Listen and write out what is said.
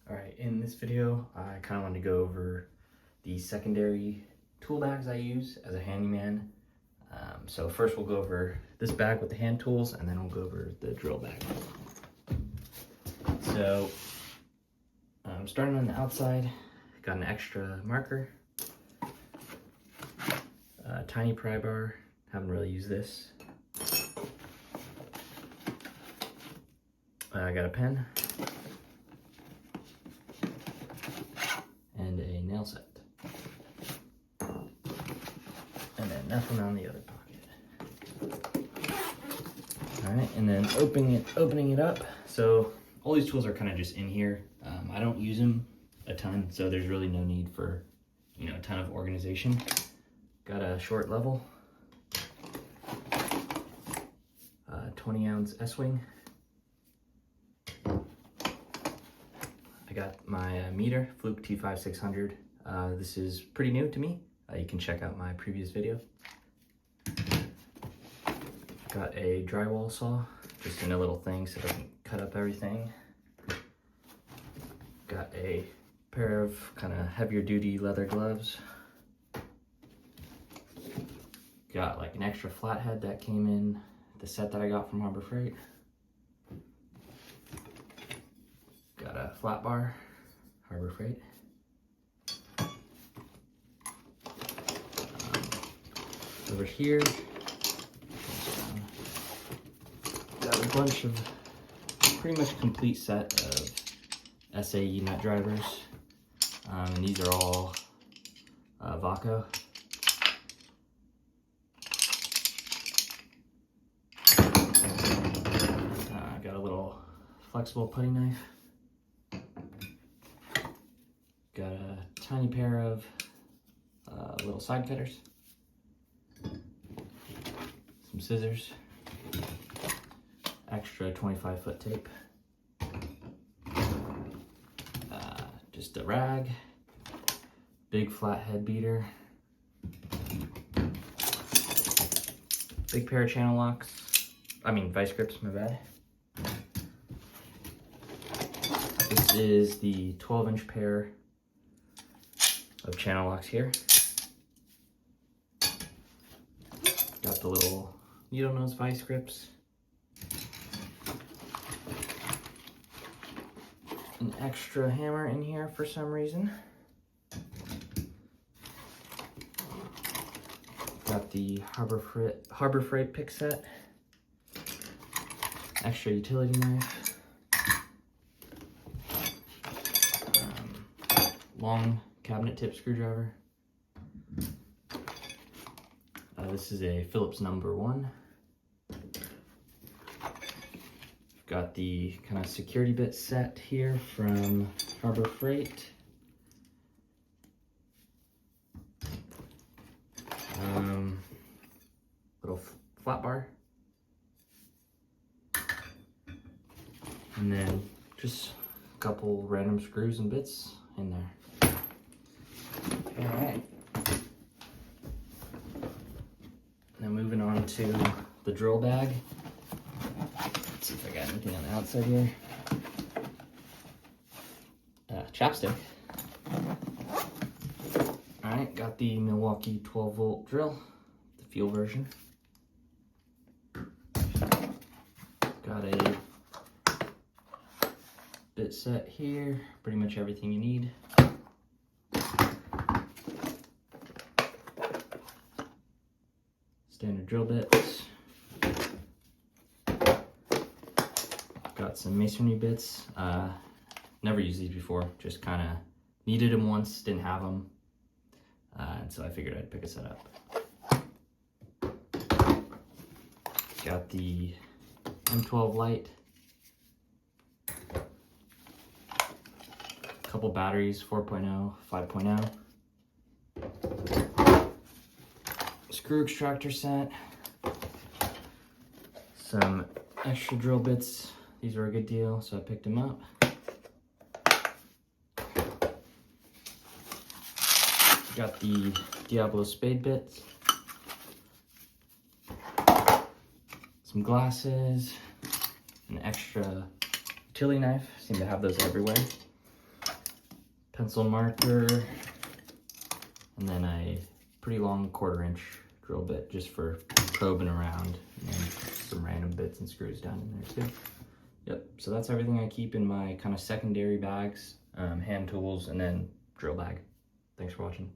Alright, in this video, I kind of want to go over the secondary tool bags I use as a handyman. So first we'll go over this bag with the hand tools, and then we'll go over the drill bag. So, starting on the outside, got an extra marker, a tiny pry bar, haven't really used this. I got a pen, and a nail set. And then nothing on the other pocket. Alright, and then opening it up. So all these tools are kind of just in here. I don't use them a ton, so there's really no need for, a ton of organization. Got a short level, 20-ounce S-wing. I got my meter, Fluke T5600. This is pretty new to me. You can check out my previous video. Got a drywall saw, just in a little thing so it doesn't cut up everything. Got a pair of kind of heavier duty leather gloves. Got like an extra flathead that came in the set that I got from Harbor Freight. Got a flat bar, Harbor Freight. Over here, got a bunch of pretty much complete set of SAE nut drivers, and these are all Vaco. Got a little flexible putty knife. Got a tiny pair of little side cutters. Some scissors, extra 25-foot tape, just a rag, big flathead beater, big pair of channel locks, vice grips, my bad. This is the 12-inch pair of channel locks here. Got the little needle nose vice grips, an extra hammer in here for some reason. Got the Harbor Freight pick set, extra utility knife, long cabinet tip screwdriver. This is a Phillips number 1. Got the kind of security bit set here from Harbor Freight. Little flat bar. And then just a couple random screws and bits in there. All right. Now moving on to the drill bag. Let's see if I got anything on the outside here. Chapstick. Alright, got the Milwaukee 12-volt drill, the fuel version. Got a bit set here, pretty much everything you need. Standard drill bits. Got some masonry bits. Never used these before, just kind of needed them once, didn't have them. And so I figured I'd pick a set up. Got the M12 light. Couple batteries, 4.0, 5.0. Screw extractor set, some extra drill bits. These were a good deal, so I picked them up. Got the Diablo spade bits, some glasses, an extra utility knife. Seem to have those everywhere. pencil marker, and then a pretty long 1/4 inch drill bit just for probing around, and then some random bits and screws down in there too. Yep, so that's everything I keep in my kind of secondary bags, hand tools, and then drill bag. Thanks for watching.